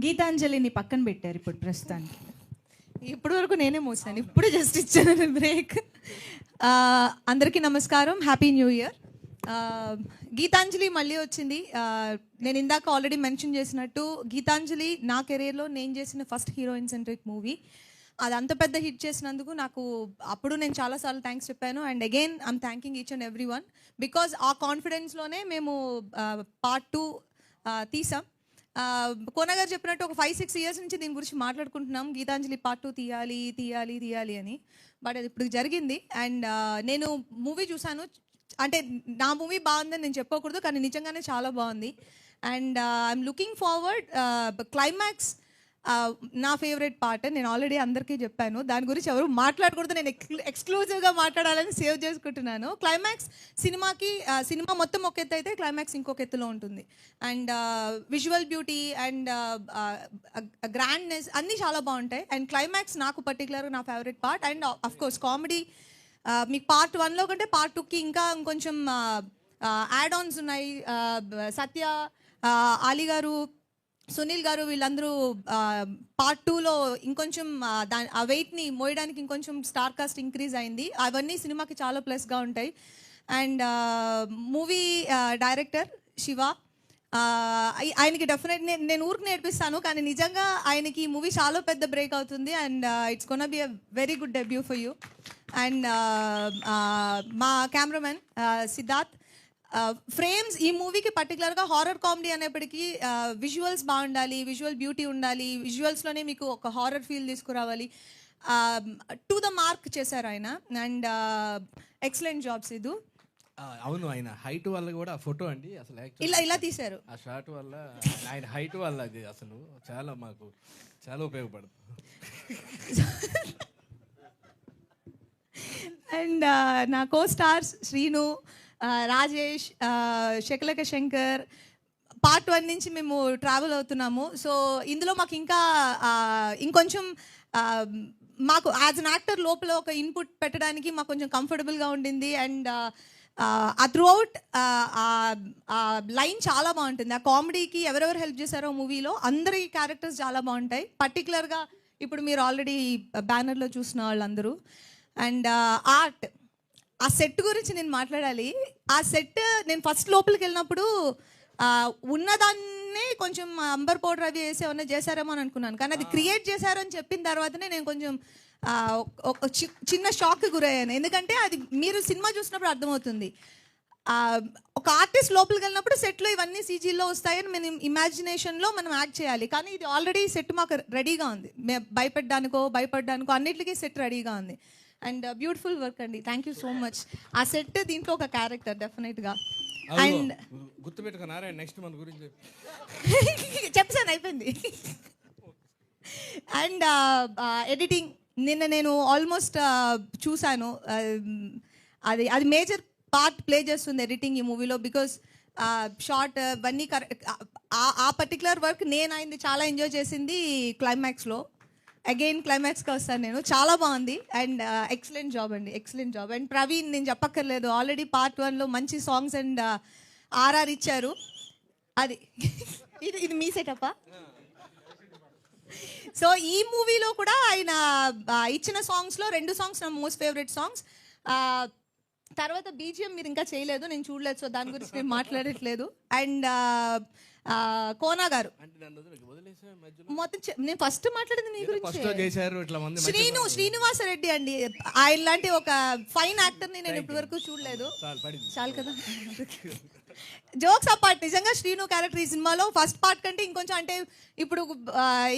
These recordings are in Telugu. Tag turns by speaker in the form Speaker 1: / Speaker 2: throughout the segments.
Speaker 1: గీతాంజలిని పక్కన పెట్టారు ఇప్పుడు ప్రస్తుతానికి.
Speaker 2: ఇప్పటి వరకు నేనే మోసాను, ఇప్పుడే జస్ట్ ఇచ్చాను బ్రేక్. అందరికీ నమస్కారం, హ్యాపీ న్యూ ఇయర్. గీతాంజలి మళ్ళీ వచ్చింది. నేను ఇందాక ఆల్రెడీ మెన్షన్ చేసినట్టు గీతాంజలి నా కెరీర్లో నేను చేసిన ఫస్ట్ హీరోయిన్ సెంట్రిక్ మూవీ. అది అంత పెద్ద హిట్ చేసినందుకు నాకు అప్పుడు నేను చాలాసార్లు థ్యాంక్స్ చెప్పాను. And again I'm thanking each and every one, because ఆ కాన్ఫిడెన్స్లోనే మేము పార్ట్ 2 తీసాం. కోన గారు చెప్పినట్టు ఒక 5-6 ఇయర్స్ నుంచి దీని గురించి మాట్లాడుకుంటున్నాం, గీతాంజలి పార్ట్ 2 తీయాలి తీయాలి తీయాలి అని. బట్ అది ఇప్పుడు జరిగింది. అండ్ నేను మూవీ చూశాను, అంటే నా మూవీ బాగుందని నేను చెప్పకూడదు, కానీ నిజంగానే చాలా బాగుంది. And I'm looking forward. Climax నా ఫేవరెట్ పార్ట్. నేను ఆల్రెడీ అందరికీ చెప్పాను, దాని గురించి ఎవరు మాట్లాడకూడదు, నేను ఎక్స్క్లూజివ్గా మాట్లాడాలని సేవ్ చేసుకుంటున్నాను. క్లైమాక్స్ సినిమా మొత్తం ఒక ఎత్తు అయితే క్లైమాక్స్ ఇంకొక ఎత్తులో ఉంటుంది. And visual beauty and grandness అన్నీ చాలా బాగుంటాయి. అండ్ క్లైమాక్స్ నాకు పర్టికులర్గా నా favourite part. And of course comedy మీకు పార్ట్ 1లో కంటే పార్ట్ 2కి ఇంకా ఇంకొంచెం యాడ్ ఆన్స్ ఉన్నాయి. సత్య, ఆలీ గారు, సునీల్ గారు వీళ్ళందరూ పార్ట్ 2లో ఇంకొంచెం ఆ వెయిట్ని మోయడానికి ఇంకొంచెం స్టార్ కాస్ట్ ఇంక్రీజ్ అయింది. అవన్నీ సినిమాకి చాలా ప్లస్గా ఉంటాయి. అండ్ మూవీ డైరెక్టర్ శివ, ఆయనకి డెఫినెట్ నేను ఊరికి నేర్పిస్తాను, కానీ నిజంగా ఆయనకి ఈ మూవీ చాలా పెద్ద బ్రేక్ అవుతుంది. And it's gonna be a very good debut for you. And మా కెమెరామెన్ సిద్ధార్థ్. ఫ్రేమ్స్ ఈ మూవీకి పర్టికులర్గా హారర్ కామెడీ అనేప్పటికీ విజువల్స్ బాగుండాలి, విజువల్ బ్యూటీ ఉండాలి, విజువల్స్లోనే మీకు ఒక హారర్ ఫీల్ తీసుకురావాలి. టు ద మార్క్ చేశారు ఆయన. అండ్ ఎక్సలెంట్ జాబ్స్ ఇది.
Speaker 3: అవును, ఆయన హైట్ వల్ల కూడా ఆ ఫోటో అండి అసలు
Speaker 2: ఇలా తీశారు.
Speaker 3: ఆ షాట్ వల్ల ఆయన హైట్ వల్ల అది అసలు చాలా మాకు చాలా ఉపయోగపడుతుంది.
Speaker 2: అండ్ నా కో స్టార్స్ శ్రీను, రాజేష్, శకలక శంకర్. పార్ట్ 1 నుంచి మేము ట్రావెల్ అవుతున్నాము. సో ఇందులో మాకు ఇంకా ఇంకొంచెం మాకు యాజ్ అన్ యాక్టర్ లోపల ఒక ఇన్పుట్ పెట్టడానికి మాకు కొంచెం కంఫర్టబుల్గా ఉండింది. అండ్ ఆ త్రూ అవుట్ లైన్ చాలా బాగుంటుంది. ఆ కామెడీకి ఎవరెవరు హెల్ప్ చేశారో మూవీలో అందరి క్యారెక్టర్స్ చాలా బాగుంటాయి. పర్టికులర్గా ఇప్పుడు మీరు ఆల్రెడీ బ్యానర్లో చూసిన వాళ్ళందరూ. అండ్ ఆర్ట్, ఆ సెట్ గురించి నేను మాట్లాడాలి. ఆ సెట్ నేను ఫస్ట్ లోపలికి వెళ్ళినప్పుడు ఉన్నదాన్నే కొంచెం అంబర్ పౌడర్ అవి వేసి ఏమన్నా చేశారేమో అని అనుకున్నాను, కానీ అది క్రియేట్ చేశారని చెప్పిన తర్వాతనే నేను కొంచెం ఒక చిన్న షాక్కి గురయ్యాను. ఎందుకంటే అది మీరు సినిమా చూసినప్పుడు అర్థమవుతుంది. ఒక ఆర్టిస్ట్ లోపలికి వెళ్ళినప్పుడు సెట్లో ఇవన్నీ సీజీలో వస్తాయని మనం ఇమాజినేషన్లో మనం యాక్ట్ చేయాలి, కానీ ఇది ఆల్రెడీ సెట్ మాకు రెడీగా ఉంది. భయపడ్డానికో అన్నిటికీ సెట్ రెడీగా ఉంది. అండ్ బ్యూటిఫుల్ వర్క్ అండి, థ్యాంక్ యూ సో మచ్. ఆ సెట్ దీంట్లో ఒక క్యారెక్టర్ డెఫినెట్గా. అండ్
Speaker 3: గుర్తుపెట్టుకో నారాయణ, నెక్స్ట్ మన గురించి
Speaker 2: చెప్పాను, అయిపోయింది. అండ్ ఎడిటింగ్ నిన్న నేను ఆల్మోస్ట్ చూశాను. అది మేజర్ పార్ట్ ప్లే చేస్తుంది ఎడిటింగ్ ఈ మూవీలో, బికాస్ షార్ట్ అవన్నీ ఆ పర్టికులర్ వర్క్ నేను అయింది చాలా ఎంజాయ్ చేసింది క్లైమాక్స్లో. అగైన్ క్లైమాక్స్కి వస్తాను నేను, చాలా బాగుంది. అండ్ ఎక్సలెంట్ జాబ్ అండి, ఎక్సలెంట్ జాబ్. అండ్ ప్రవీణ్ నేను చెప్పక్కర్లేదు, ఆల్రెడీ పార్ట్ 1లో మంచి సాంగ్స్ అండ్ ఆర్ఆర్ ఇచ్చారు. అది ఇది మీ సెటప్పా? సో ఈ మూవీలో కూడా ఆయన ఇచ్చిన సాంగ్స్లో 2 సాంగ్స్ నా మోస్ట్ ఫేవరెట్ సాంగ్స్. తర్వాత బీజిఎం మీరు ఇంకా చేయలేదు, నేను చూడలేదు, సో దాని గురించి నేను మాట్లాడట్లేదు. అండ్ కోనా గారు మొత్తం నేను ఫస్ట్ మాట్లాడింది నీ గురించి. శ్రీనివాసరెడ్డి అండి, ఆయన లాంటి ఒక ఫైన్ యాక్టర్ని నేను ఇప్పటి వరకు చూడలేదు. చాలు కదా, జోక్స్ అపార్ట్. నిజంగా శ్రీను క్యారెక్టర్ ఈ సినిమాలో ఫస్ట్ పార్ట్ కంటే ఇంకొంచెం, అంటే ఇప్పుడు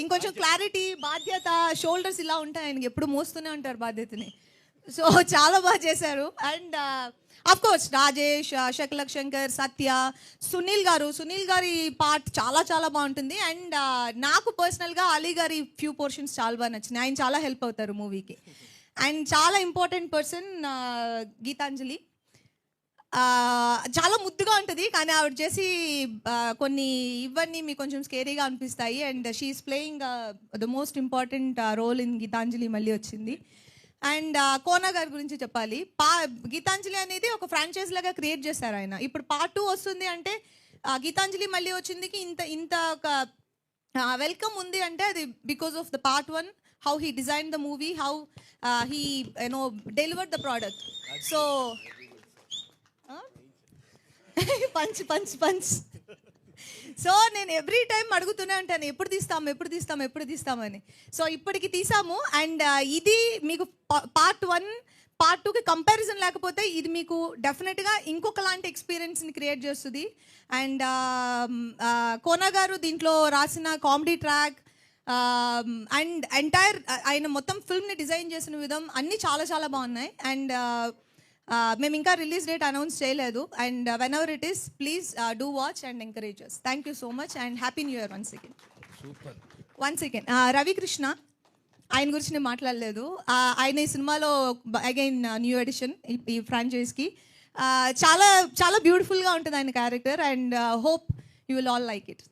Speaker 2: ఇంకొంచెం క్లారిటీ, బాధ్యత, షోల్డర్స్ ఇలా ఉంటాయి ఆయనకి, ఎప్పుడు మోస్తూనే ఉంటారు బాధ్యతని. సో చాలా బాగా చేశారు. And of course Rajesh, Shakalaka Shankar, Satya, Sunil గారి పార్ట్ చాలా చాలా బాగుంటుంది. అండ్ నాకు పర్సనల్గా అలీ గారి ఫ్యూ పోర్షన్స్ చాలా బాగా నచ్చినాయి. ఆయన చాలా హెల్ప్ అవుతారు మూవీకి. అండ్ చాలా ఇంపార్టెంట్ పర్సన్ గీతాంజలి. చాలా ముద్దుగా ఉంటుంది, కానీ ఆవిడ చేసి కొన్ని ఇవన్నీ మీకు కొంచెం స్కేరీగా అనిపిస్తాయి. And she's playing the most important role in Geetanjali మళ్ళీ వచ్చింది. అండ్ కోనా గారి గురించి చెప్పాలి. గీతాంజలి అనేది ఒక ఫ్రాంచైజ్ లాగా క్రియేట్ చేశారు ఆయన. ఇప్పుడు పార్ట్ 2 వస్తుంది అంటే గీతాంజలి మళ్ళీ వచ్చిందికి ఇంత ఒక వెల్కమ్ ఉంది అంటే అది because of the part 1, how he design the movie, how he delivered the product. So punch punch punch. So నేను ఎవ్రీ టైం అడుగుతూనే ఉంటాను, ఎప్పుడు తీస్తామని. సో ఇప్పటికి తీసాము. అండ్ ఇది మీకు పార్ట్ 1 పార్ట్ 2కి కంపారిజన్ లేకపోతే ఇది మీకు డెఫినెట్గా ఇంకొకలాంటి ఎక్స్పీరియన్స్ని క్రియేట్ చేస్తుంది. అండ్ కోనా గారు దీంట్లో రాసిన కామెడీ ట్రాక్ అండ్ ఎంటైర్ ఆయన మొత్తం ఫిల్మ్ని డిజైన్ చేసిన విధం అన్నీ చాలా చాలా బాగున్నాయి. అండ్ మేము ఇంకా రిలీజ్ డేట్ అనౌన్స్ చేయలేదు. And when ever it is please do watch and encourage us. Thank you so much and happy new year once again.
Speaker 3: Super.
Speaker 2: Once again Ravikrishna, ఆయన గురించి నేను మాట్లాడలేదు. ఆయన ఈ సినిమాలో అగైన్ న్యూ ఎడిషన్ ఈ ఫ్రాంచైజ్కి. చాలా చాలా బ్యూటిఫుల్గా ఉంటుంది ఆయన character. And hope you will all like it.